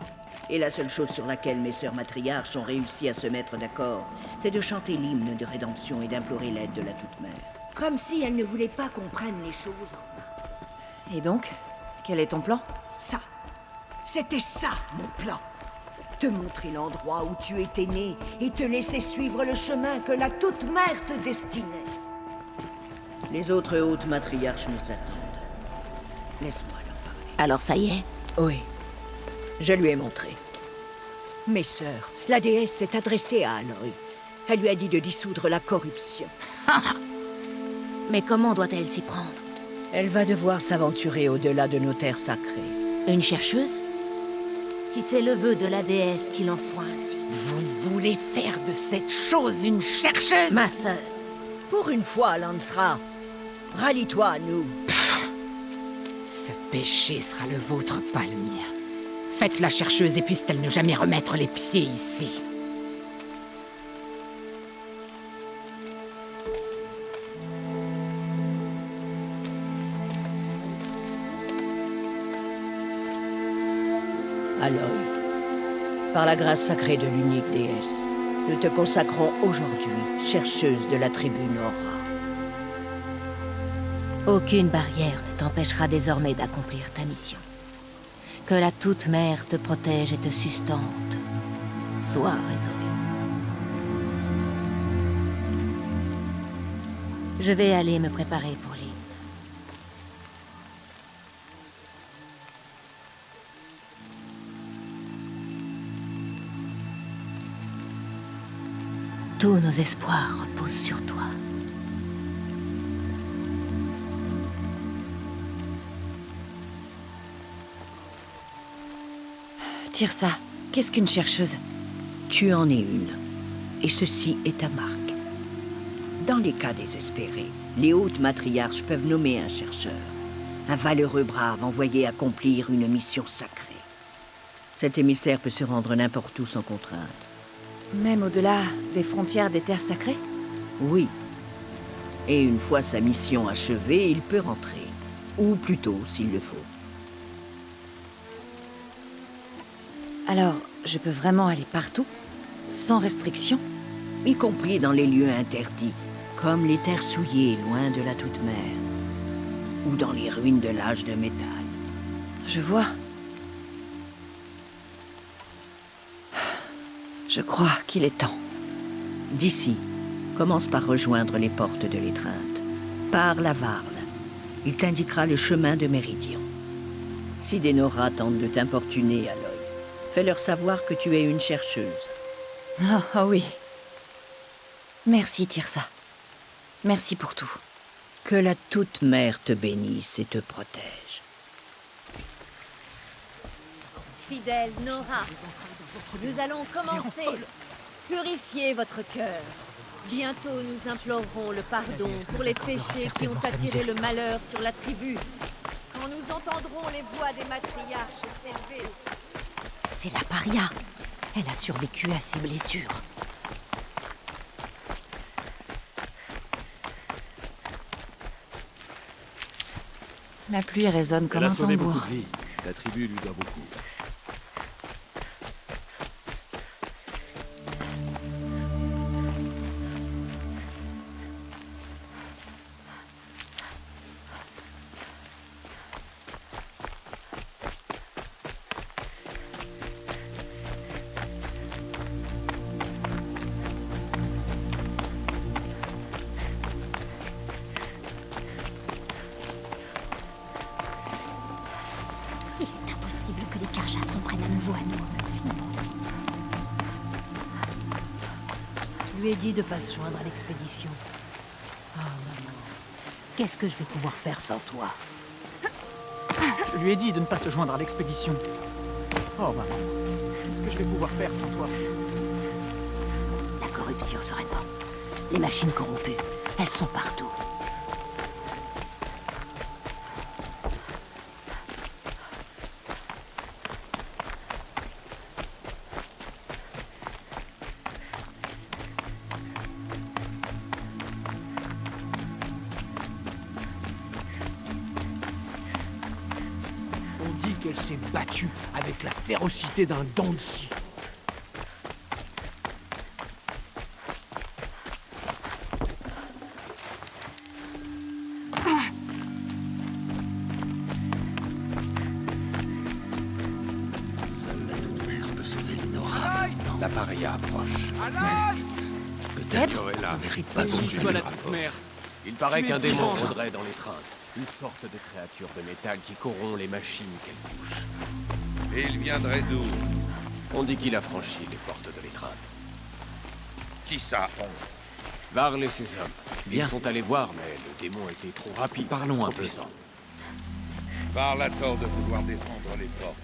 Et la seule chose sur laquelle mes sœurs matriarches ont réussi à se mettre d'accord, c'est de chanter l'hymne de rédemption et d'implorer l'aide de la Toute-Mère. Comme si elles ne voulaient pas qu'on prenne les choses en main. Et donc, quel est ton plan? Ça. C'était ça, mon plan. Te montrer l'endroit où tu étais né et te laisser suivre le chemin que la Toute-Mère te destinait. Les autres hautes matriarches nous attendent. Laisse-moi leur parler. Alors ça y est? Oui. Je lui ai montré. Mes sœurs, la déesse s'est adressée à Aloy. Elle lui a dit de dissoudre la corruption. Mais comment doit-elle s'y prendre? Elle va devoir s'aventurer au-delà de nos terres sacrées. Une chercheuse? Si c'est le vœu de la déesse qu'il en soit ainsi. Vous voulez faire de cette chose une chercheuse? Ma sœur. Pour une fois, Lancera, rallie-toi à nous. Ce péché sera le vôtre, pas le mien. Faites la chercheuse et puisse-t-elle ne jamais remettre les pieds ici. Aloy, par la grâce sacrée de l'unique déesse, nous te consacrons aujourd'hui chercheuse de la tribu Nora. Aucune barrière ne t'empêchera désormais d'accomplir ta mission. Que la Toute-Mère te protège et te sustente. Sois résolu. Je vais aller me préparer pour l'île. Tous nos espoirs reposent sur toi. Tirsa, qu'est-ce qu'une chercheuse? Tu en es une. Et ceci est ta marque. Dans les cas désespérés, les hautes matriarches peuvent nommer un chercheur. Un valeureux brave envoyé accomplir une mission sacrée. Cet émissaire peut se rendre n'importe où sans contrainte. Même au-delà des frontières des terres sacrées? Oui. Et une fois sa mission achevée, il peut rentrer. Ou plutôt, s'il le faut. Alors, je peux vraiment aller partout? Sans restriction? Y compris dans les lieux interdits, comme les terres souillées loin de la Toute-Mère. Ou dans les ruines de l'âge de métal. Je vois. Je crois qu'il est temps. D'ici, commence par rejoindre les portes de l'étreinte. Par la Varle. Il t'indiquera le chemin de Méridian. Si des Nora tentent de t'importuner, Aloy, fais-leur savoir que tu es une chercheuse. Oh oui. Merci, Tirsa. Merci pour tout. Que la Toute-Mère te bénisse et te protège. Fidèle Nora, nous allons commencer. Purifiez votre cœur. Bientôt nous implorerons le pardon pour les péchés qui ont attiré le malheur sur la tribu. Quand nous entendrons les voix des matriarches s'élever. C'est la paria. Elle a survécu à ses blessures. La pluie résonne comme un tambour. Elle a sauvé beaucoup de vies. La tribu lui doit beaucoup. ai dit de pas se joindre à l'expédition. Oh, maman. Qu'est-ce que je vais pouvoir faire sans toi? Je lui ai dit de ne pas se joindre à l'expédition. Oh, maman. Qu'est-ce que je vais pouvoir faire sans toi? La corruption se répand. Les machines corrompues, elles sont partout. On dit qu'elle s'est battue avec la férocité d'un dent de scie. La paria approche. Peut-être qu'Auréla ne mérite pas son soit la toute mère. Il paraît Tu es qu'un démon psychopathe. rôderait dans l'étreinte. Une sorte de créature de métal qui corrompt les machines qu'elle touche. Et il viendrait d'où? On dit qu'il a franchi les portes de l'étreinte. Qui ça, Varl et ses hommes. Viens. Ils sont allés voir, mais le démon était trop rapide. Parlons un peu. puissant. Parle à tort de vouloir défendre les portes.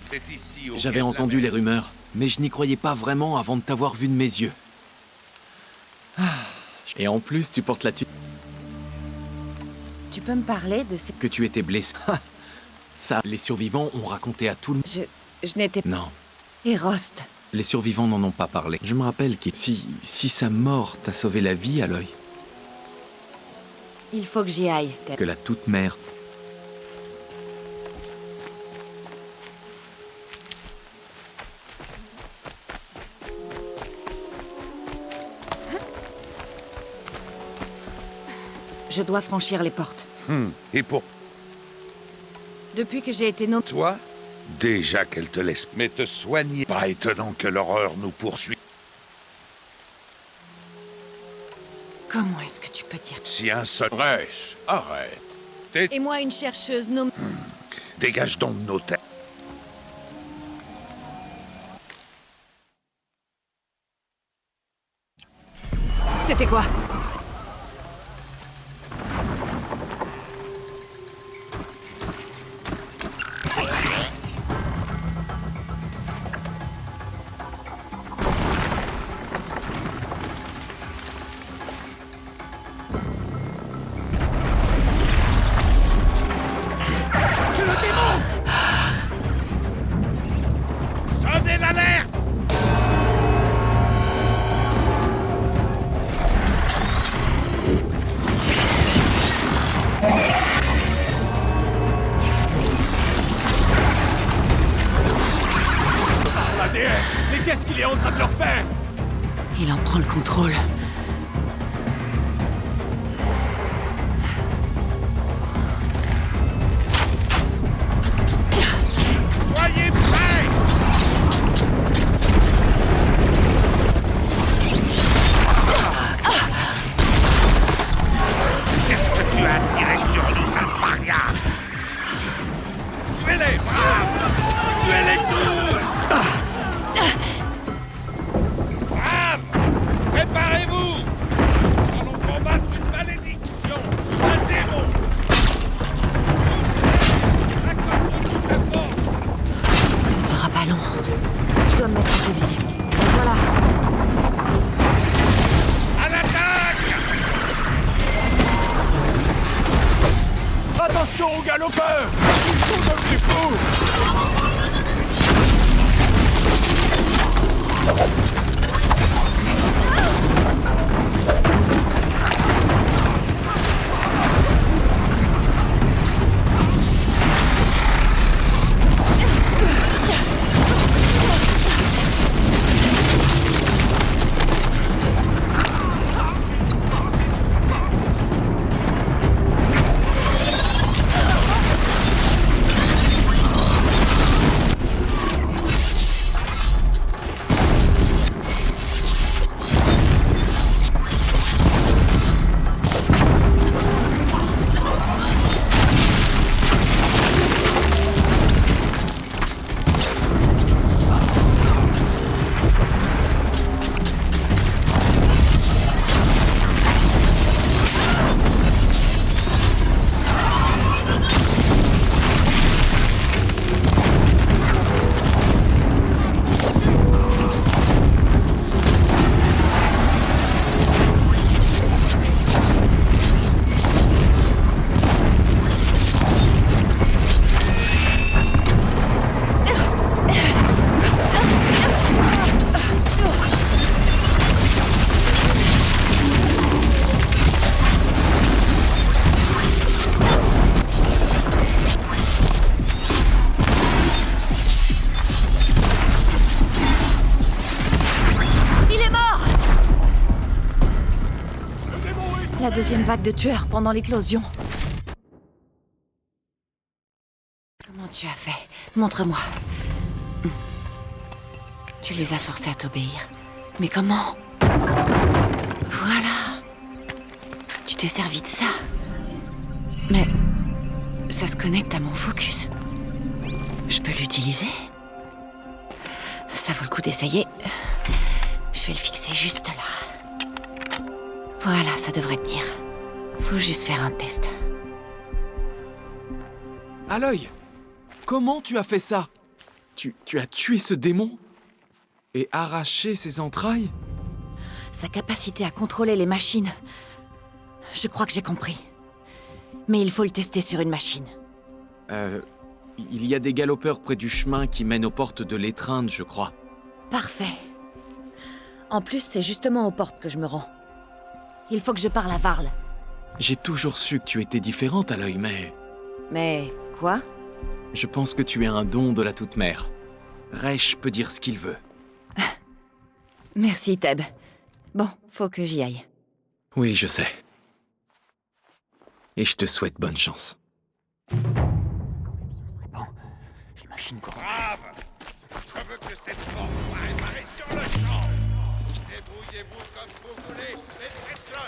C'est ici au J'avais entendu les rumeurs, mais je n'y croyais pas vraiment avant de t'avoir vu de mes yeux. Et en plus, tu portes la tue. Tu peux me parler de ces... Que tu étais blessé. Ça, les survivants ont raconté à tout le monde. Je n'étais pas... Non, Et Rost. les survivants n'en ont pas parlé. Je me rappelle que si sa mort t'a sauvé la vie à l'œil, Il faut que j'y aille. que la toute mère. Je dois franchir les portes. Et pour Depuis que j'ai été nommé... toi, déjà qu'elle te laisse mais te soigner. Pas étonnant que l'horreur nous poursuive. Comment est-ce que tu peux dire... Si un seul... Rêche, arrête. Et moi, une chercheuse nommée... Dégage donc de nos têtes. C'était quoi? Sonnez l'alerte! La déesse! Mais qu'est-ce qu'il est en train de leur faire? Il en prend le contrôle. Soyez prêts! Qu'est-ce que tu as tiré sur nous, sale paria? Tuez-les, brave! Tuez-les tous! Brave! Préparez-vous! Nous allons combattre une malédiction! Un démon! Ça ne sera pas long. Je dois me mettre en position. Voilà. À l'attaque! Attention aux galopeurs! Ils sont devenus fous! La deuxième vague de tueurs pendant l'éclosion. Comment tu as fait? Montre-moi. Tu les as forcés à t'obéir. Mais comment? Voilà. Tu t'es servi de ça. Mais... ça se connecte à mon focus. Je peux l'utiliser? Ça vaut le coup d'essayer. Je vais le fixer juste là. Voilà, ça devrait tenir. Faut juste faire un test. Aloy, comment tu as fait ça? Tu as tué ce démon? Et arraché ses entrailles? Sa capacité à contrôler les machines. Je crois que j'ai compris. Mais il faut le tester sur une machine. Il y a des galopeurs près du chemin qui mènent aux portes de l'étreinte, je crois. Parfait. En plus, c'est justement aux portes que je me rends. Il faut que je parle à Varl. J'ai toujours su que tu étais différente, Aloy, mais... Mais... quoi? Je pense que tu es un don de la Toute-Mère. Resh peut dire ce qu'il veut. Merci, Teb. Bon, faut que j'y aille. Oui, je sais. Et je te souhaite bonne chance. Brave! Je veux que cette force soit réparée sur le champ! Débrouillez-vous comme vous voulez, mais faites-le!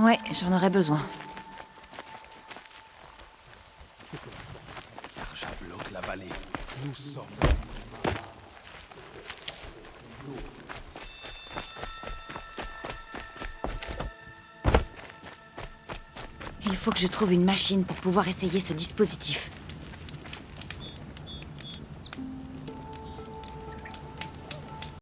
Ouais, j'en aurais besoin. Karja bloque la vallée. Nous sommes... Il faut que je trouve une machine pour pouvoir essayer ce dispositif.